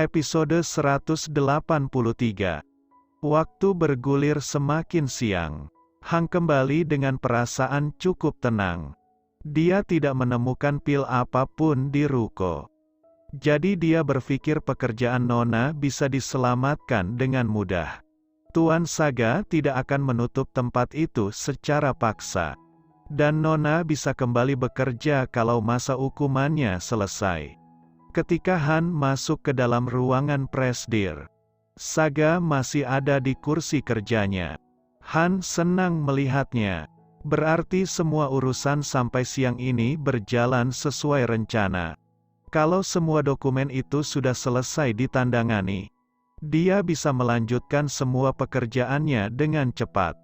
Episode 183. Waktu bergulir semakin siang. Hang kembali dengan perasaan cukup tenang. Dia tidak menemukan pil apapun di ruko. Jadi dia berpikir pekerjaan Nona bisa diselamatkan dengan mudah. Tuan Saga tidak akan menutup tempat itu secara paksa. Dan Nona bisa kembali bekerja kalau masa hukumannya selesai. Ketika Han masuk ke dalam ruangan presdir, Saga masih ada di kursi kerjanya. Han senang melihatnya. Berarti semua urusan sampai siang ini berjalan sesuai rencana. Kalau semua dokumen itu sudah selesai ditandangani, dia bisa melanjutkan semua pekerjaannya dengan cepat.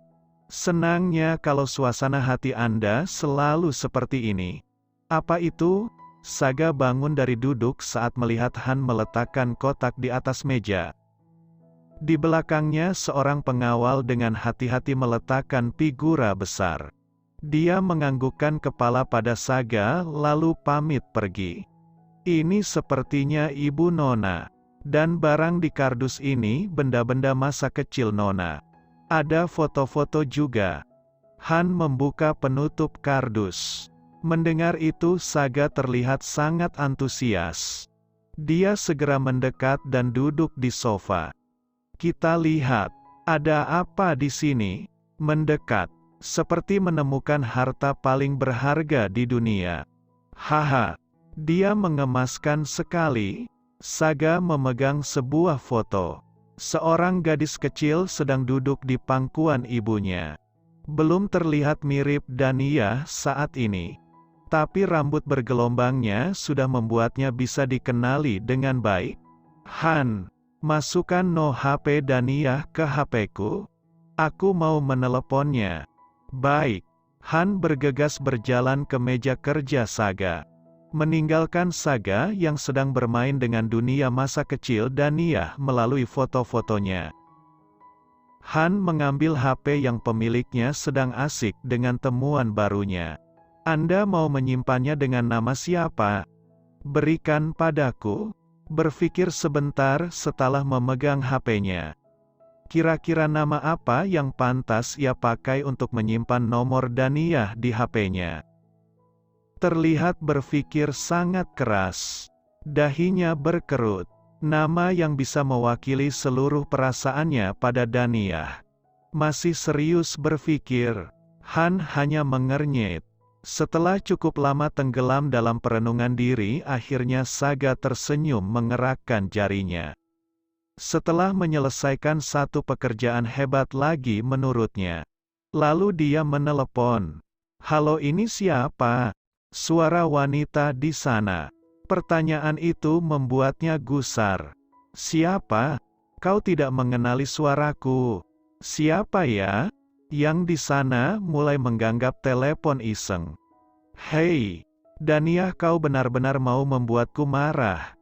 Senangnya kalau suasana hati Anda selalu seperti ini. Apa itu? Saga bangun dari duduk saat melihat Han meletakkan kotak di atas meja. Di belakangnya seorang pengawal dengan hati-hati meletakkan figura besar. Dia menganggukkan kepala pada Saga lalu pamit pergi. Ini sepertinya Ibu Nona. Dan barang di kardus ini benda-benda masa kecil Nona. Ada foto-foto juga. Han membuka penutup kardus. Mendengar itu Saga terlihat sangat antusias. Dia segera mendekat dan duduk di sofa. Kita lihat, ada apa di sini? Mendekat, seperti menemukan harta paling berharga di dunia. Haha, dia mengemaskan sekali. Saga memegang sebuah foto. Seorang gadis kecil sedang duduk di pangkuan ibunya. Belum terlihat mirip Dania saat ini. Tapi rambut bergelombangnya sudah membuatnya bisa dikenali dengan baik. Han, masukkan no HP Dania ke HP-ku. Aku mau meneleponnya. Baik. Han bergegas berjalan ke meja kerja Saga. Meninggalkan Saga yang sedang bermain dengan dunia masa kecil Dania melalui foto-fotonya. Han mengambil HP yang pemiliknya sedang asik dengan temuan barunya. Anda mau menyimpannya dengan nama siapa? Berikan padaku. Berpikir sebentar setelah memegang HP-nya. Kira-kira nama apa yang pantas ia pakai untuk menyimpan nomor Dania di HP-nya? Terlihat berpikir sangat keras. Dahinya berkerut. Nama yang bisa mewakili seluruh perasaannya pada Dania. Masih serius berpikir, Han hanya mengernyit. Setelah cukup lama tenggelam dalam perenungan diri, akhirnya Saga tersenyum mengerakkan jarinya. Setelah menyelesaikan satu pekerjaan hebat lagi menurutnya. Lalu dia menelepon. Halo, ini siapa? Suara wanita di sana. Pertanyaan itu membuatnya gusar. Siapa? Kau tidak mengenali suaraku. Siapa ya? Yang di sana mulai mengganggap telepon iseng. Hei, Dania, kau benar-benar mau membuatku marah.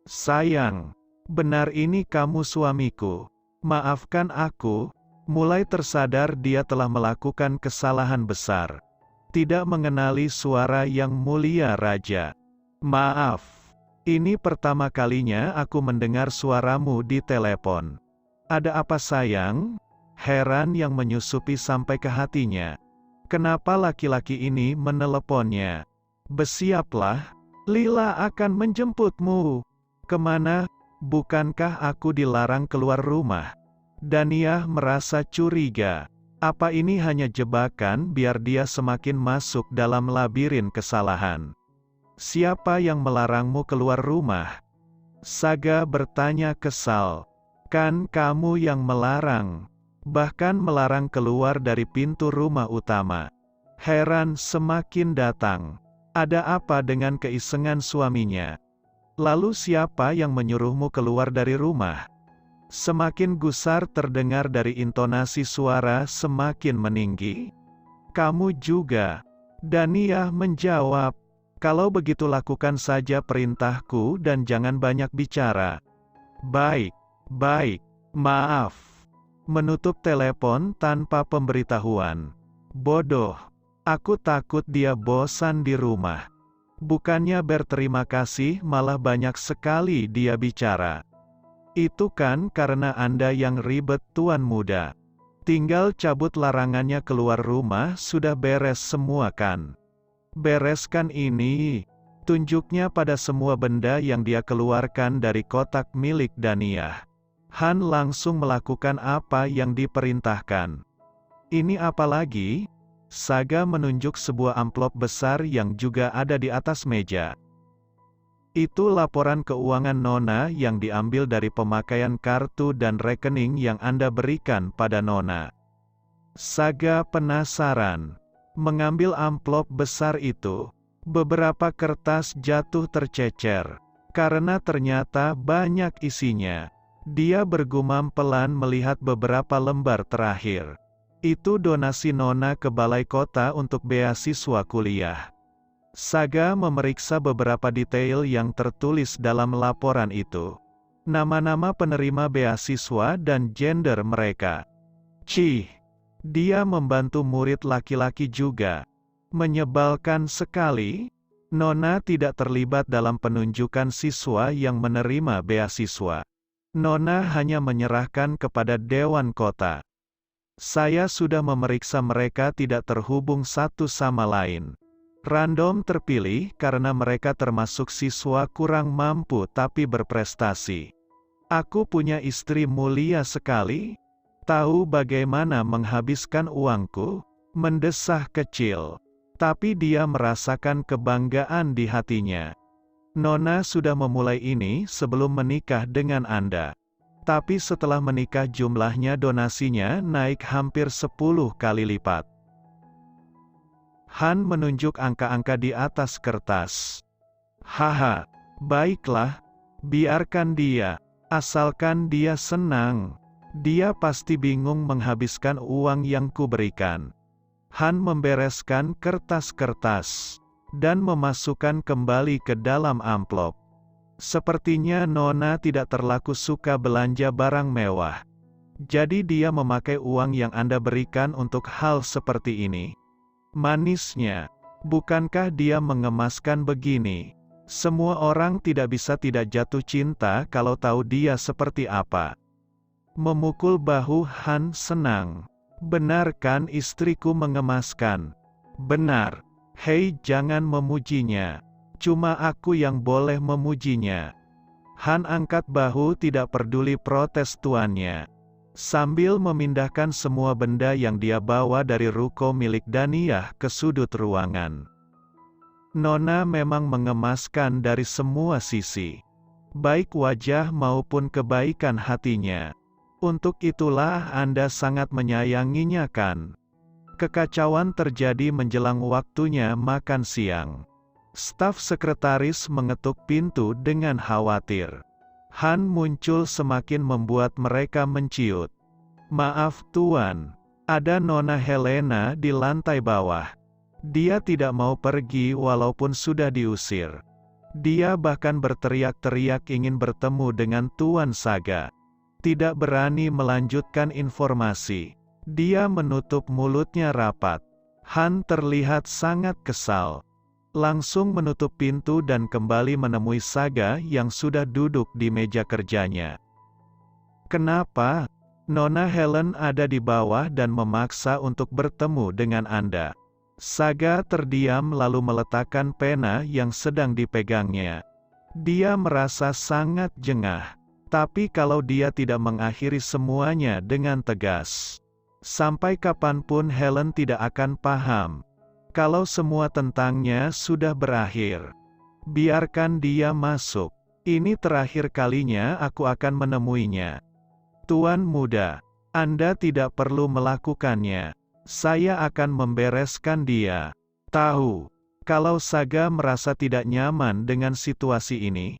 Sayang, benar ini kamu suamiku. Maafkan aku. Mulai tersadar dia telah melakukan kesalahan besar. Tidak mengenali suara yang mulia raja. Maaf, ini pertama kalinya aku mendengar suaramu di telepon. Ada apa sayang? Heran yang menyusupi sampai ke hatinya. Kenapa laki-laki ini meneleponnya? Bersiaplah, Lila akan menjemputmu. Kemana? Bukankah aku dilarang keluar rumah? Dania merasa curiga. Apa ini hanya jebakan biar dia semakin masuk dalam labirin kesalahan? Siapa yang melarangmu keluar rumah? Saga bertanya kesal. Kan kamu yang melarang. Bahkan melarang keluar dari pintu rumah utama. Heran semakin datang. Ada apa dengan keisengan suaminya? Lalu siapa yang menyuruhmu keluar dari rumah? Semakin gusar terdengar dari intonasi suara semakin meninggi. Kamu juga. Dania menjawab. Kalau begitu lakukan saja perintahku dan jangan banyak bicara. Baik, baik, maaf. Menutup telepon tanpa pemberitahuan. Bodoh. Aku takut dia bosan di rumah. Bukannya berterima kasih, malah banyak sekali dia bicara. Itu kan karena Anda yang ribet, Tuan Muda. Tinggal cabut larangannya keluar rumah, sudah beres semua kan? Bereskan ini. Tunjuknya pada semua benda yang dia keluarkan dari kotak milik Daniyah. Han langsung melakukan apa yang diperintahkan. Ini apa lagi? Saga menunjuk sebuah amplop besar yang juga ada di atas meja. Itu laporan keuangan Nona yang diambil dari pemakaian kartu dan rekening yang Anda berikan pada Nona. Saga penasaran. Mengambil amplop besar itu, beberapa kertas jatuh tercecer. Karena ternyata banyak isinya. Dia bergumam pelan melihat beberapa lembar terakhir. Itu donasi Nona ke balai kota untuk beasiswa kuliah. Saga memeriksa beberapa detail yang tertulis dalam laporan itu. Nama-nama penerima beasiswa dan gender mereka. Cih, dia membantu murid laki-laki juga. Menyebalkan sekali. Nona tidak terlibat dalam penunjukan siswa yang menerima beasiswa. Nona hanya menyerahkan kepada Dewan Kota. Saya sudah memeriksa mereka tidak terhubung satu sama lain. Random terpilih karena mereka termasuk siswa kurang mampu tapi berprestasi. Aku punya istri mulia sekali. Tahu bagaimana menghabiskan uangku? Mendesah kecil. Tapi dia merasakan kebanggaan di hatinya. Nona sudah memulai ini sebelum menikah dengan Anda. Tapi setelah menikah jumlahnya donasinya naik hampir 10 kali lipat. Han menunjuk angka-angka di atas kertas. Haha, baiklah, biarkan dia, asalkan dia senang. Dia pasti bingung menghabiskan uang yang kuberikan. Han membereskan kertas-kertas, dan memasukkan kembali ke dalam amplop. Sepertinya Nona tidak terlalu suka belanja barang mewah. Jadi dia memakai uang yang Anda berikan untuk hal seperti ini. Manisnya, bukankah dia mengemaskan begini? Semua orang tidak bisa tidak jatuh cinta kalau tahu dia seperti apa. Memukul bahu Han senang. Benar kan istriku mengemaskan? Benar. Hei, jangan memujinya. Cuma aku yang boleh memujinya. Han angkat bahu tidak peduli protes tuannya. Sambil memindahkan semua benda yang dia bawa dari ruko milik Daniyah ke sudut ruangan. Nona memang mengemaskan dari semua sisi. Baik wajah maupun kebaikan hatinya. Untuk itulah Anda sangat menyayanginya kan? Kekacauan terjadi menjelang waktunya makan siang. Staf sekretaris mengetuk pintu dengan khawatir. Han muncul semakin membuat mereka menciut. Maaf Tuan, ada Nona Helena di lantai bawah. Dia tidak mau pergi walaupun sudah diusir. Dia bahkan berteriak-teriak ingin bertemu dengan Tuan Saga. Tidak berani melanjutkan informasi. Dia menutup mulutnya rapat. Han terlihat sangat kesal. Langsung menutup pintu dan kembali menemui Saga yang sudah duduk di meja kerjanya. Kenapa? Nona Helen ada di bawah dan memaksa untuk bertemu dengan Anda. Saga terdiam lalu meletakkan pena yang sedang dipegangnya. Dia merasa sangat jengah. Tapi kalau dia tidak mengakhiri semuanya dengan tegas, sampai kapanpun Helen tidak akan paham. Kalau semua tentangnya sudah berakhir, biarkan dia masuk. Ini terakhir kalinya aku akan menemuinya. Tuan Muda, Anda tidak perlu melakukannya. Saya akan membereskan dia. Tahu, kalau Saga merasa tidak nyaman dengan situasi ini,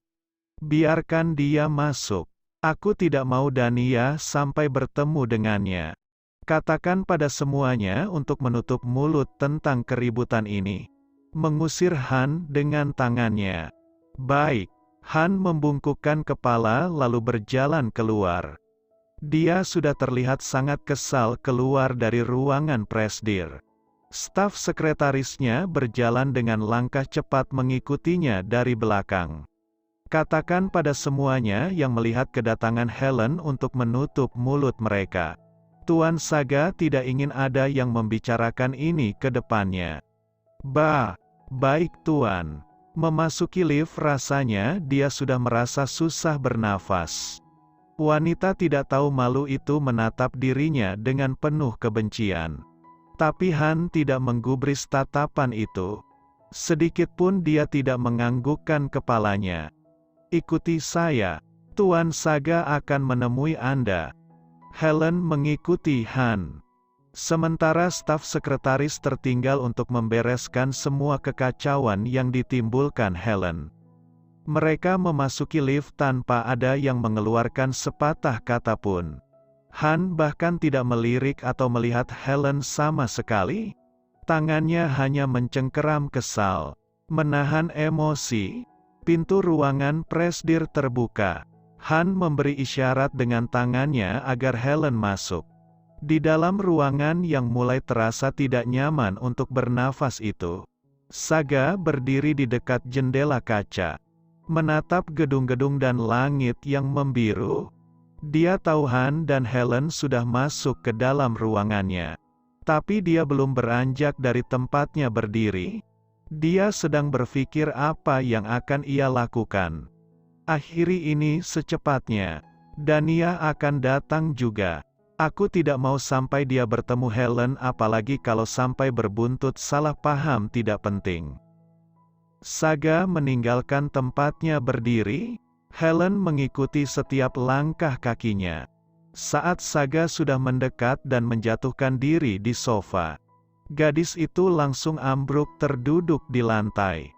biarkan dia masuk. Aku tidak mau Daniyah sampai bertemu dengannya. Katakan pada semuanya untuk menutup mulut tentang keributan ini. Mengusir Han dengan tangannya. Baik. Han membungkukkan kepala lalu berjalan keluar. Dia sudah terlihat sangat kesal keluar dari ruangan presdir. Staf sekretarisnya berjalan dengan langkah cepat mengikutinya dari belakang. Katakan pada semuanya yang melihat kedatangan Helen untuk menutup mulut mereka. Tuan Saga tidak ingin ada yang membicarakan ini ke depannya. Baik Tuan. Memasuki lift rasanya dia sudah merasa susah bernafas. Wanita tidak tahu malu itu menatap dirinya dengan penuh kebencian. Tapi Han tidak menggubris tatapan itu. Sedikitpun dia tidak menganggukkan kepalanya. Ikuti saya. Tuan Saga akan menemui Anda. Helen mengikuti Han. Sementara staf sekretaris tertinggal untuk membereskan semua kekacauan yang ditimbulkan Helen. Mereka memasuki lift tanpa ada yang mengeluarkan sepatah kata pun. Han bahkan tidak melirik atau melihat Helen sama sekali. Tangannya hanya mencengkeram kesal, menahan emosi. Pintu ruangan presdir terbuka. Han memberi isyarat dengan tangannya agar Helen masuk. Di dalam ruangan yang mulai terasa tidak nyaman untuk bernafas itu, Saga berdiri di dekat jendela kaca, menatap gedung-gedung dan langit yang membiru. Dia tahu Han dan Helen sudah masuk ke dalam ruangannya. Tapi dia belum beranjak dari tempatnya berdiri. Dia sedang berpikir apa yang akan ia lakukan. Akhiri ini secepatnya. Dania akan datang juga. Aku tidak mau sampai dia bertemu Helen, apalagi kalau sampai berbuntut salah paham tidak penting. Saga meninggalkan tempatnya berdiri. Helen mengikuti setiap langkah kakinya. Saat Saga sudah mendekat dan menjatuhkan diri di sofa, gadis itu langsung ambruk terduduk di lantai.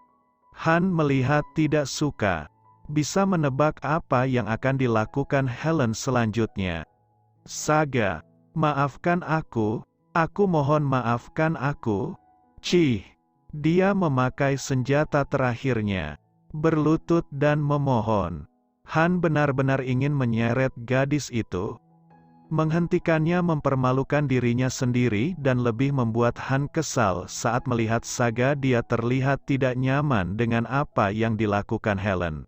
Han melihat tidak suka. Bisa menebak apa yang akan dilakukan Helen selanjutnya. Saga, maafkan aku mohon maafkan aku. Cih, dia memakai senjata terakhirnya. Berlutut dan memohon. Han benar-benar ingin menyeret gadis itu. Menghentikannya mempermalukan dirinya sendiri dan lebih membuat Han kesal saat melihat Saga. Dia terlihat tidak nyaman dengan apa yang dilakukan Helen.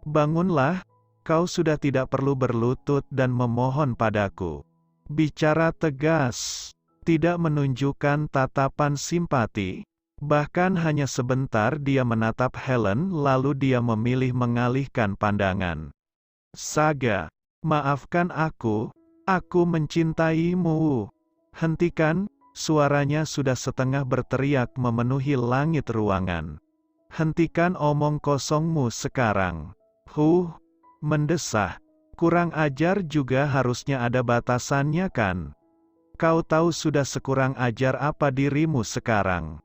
Bangunlah, kau sudah tidak perlu berlutut dan memohon padaku. Bicara tegas, tidak menunjukkan tatapan simpati. Bahkan hanya sebentar dia menatap Helen lalu dia memilih mengalihkan pandangan. Saga, maafkan aku mencintaimu. Hentikan, suaranya sudah setengah berteriak memenuhi langit ruangan. Hentikan omong kosongmu sekarang. Mendesah. Kurang ajar juga harusnya ada batasannya kan? Kau tahu sudah sekurang ajar apa dirimu sekarang.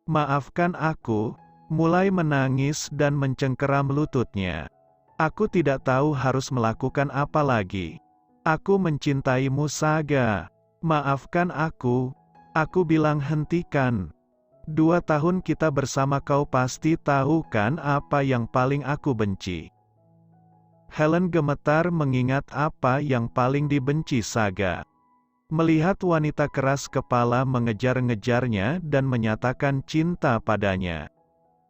Maafkan aku, mulai menangis dan mencengkeram lututnya. Aku tidak tahu harus melakukan apa lagi. Aku mencintaimu Saga. Maafkan aku bilang hentikan. 2 tahun kita bersama, kau pasti tahu kan apa yang paling aku benci. Helen gemetar mengingat apa yang paling dibenci Saga. Melihat wanita keras kepala mengejar-ngejarnya dan menyatakan cinta padanya.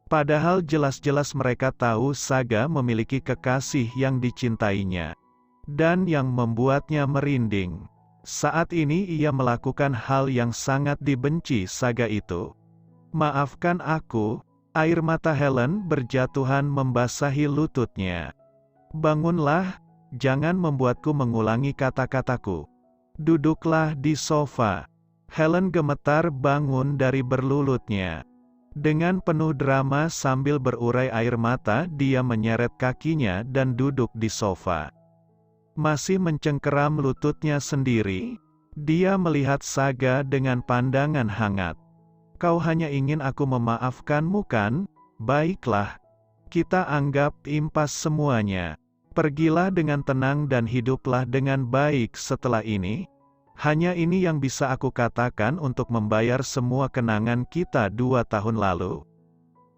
Padahal jelas-jelas mereka tahu Saga memiliki kekasih yang dicintainya. Dan yang membuatnya merinding. Saat ini ia melakukan hal yang sangat dibenci Saga itu. Maafkan aku, air mata Helen berjatuhan membasahi lututnya. Bangunlah, jangan membuatku mengulangi kata-kataku. Duduklah di sofa. Helen gemetar bangun dari berlulutnya. Dengan penuh drama sambil berurai air mata dia menyeret kakinya dan duduk di sofa. Masih mencengkeram lututnya sendiri, dia melihat Saga dengan pandangan hangat. Kau hanya ingin aku memaafkanmu kan? Baiklah. Kita anggap impas semuanya. Pergilah dengan tenang dan hiduplah dengan baik setelah ini. Hanya ini yang bisa aku katakan untuk membayar semua kenangan kita 2 tahun lalu.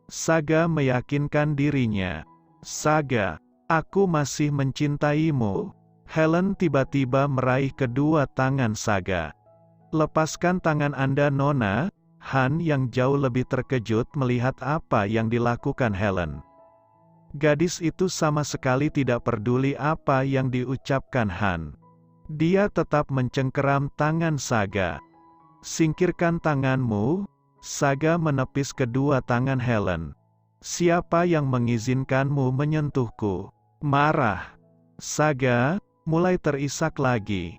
Saga meyakinkan dirinya. Saga, aku masih mencintaimu. Helen tiba-tiba meraih kedua tangan Saga. Lepaskan tangan Anda Nona. Han yang jauh lebih terkejut melihat apa yang dilakukan Helen. Gadis itu sama sekali tidak peduli apa yang diucapkan Han. Dia tetap mencengkeram tangan Saga. "Singkirkan tanganmu." Saga menepis kedua tangan Helen. "Siapa yang mengizinkanmu menyentuhku?" Marah. Saga mulai terisak lagi.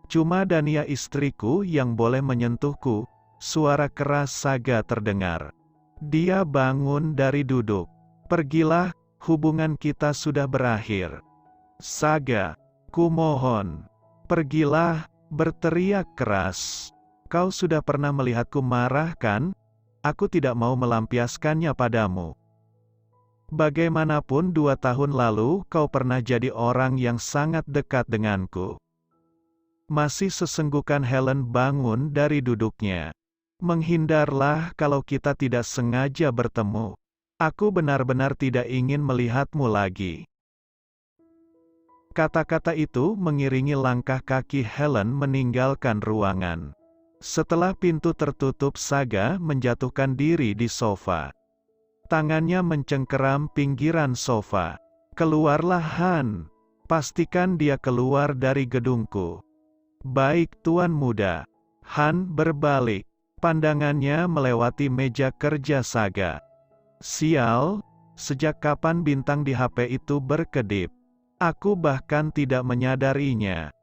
"Cuma Dania istriku yang boleh menyentuhku." Suara keras Saga terdengar. Dia bangun dari duduk. "Pergilah, hubungan kita sudah berakhir." "Saga, kumohon. Pergilah," berteriak keras. "Kau sudah pernah melihatku marah kan? Aku tidak mau melampiaskannya padamu. Bagaimanapun 2 tahun lalu kau pernah jadi orang yang sangat dekat denganku." Masih sesenggukan Helen bangun dari duduknya. "Menghindarlah kalau kita tidak sengaja bertemu. Aku benar-benar tidak ingin melihatmu lagi." Kata-kata itu mengiringi langkah kaki Helen meninggalkan ruangan. Setelah pintu tertutup, Saga menjatuhkan diri di sofa. Tangannya mencengkeram pinggiran sofa. "Keluarlah Han. Pastikan dia keluar dari gedungku." "Baik Tuan Muda." Han berbalik. Pandangannya melewati meja kerja Saga. "Sial, sejak kapan bintang di HP itu berkedip? Aku bahkan tidak menyadarinya."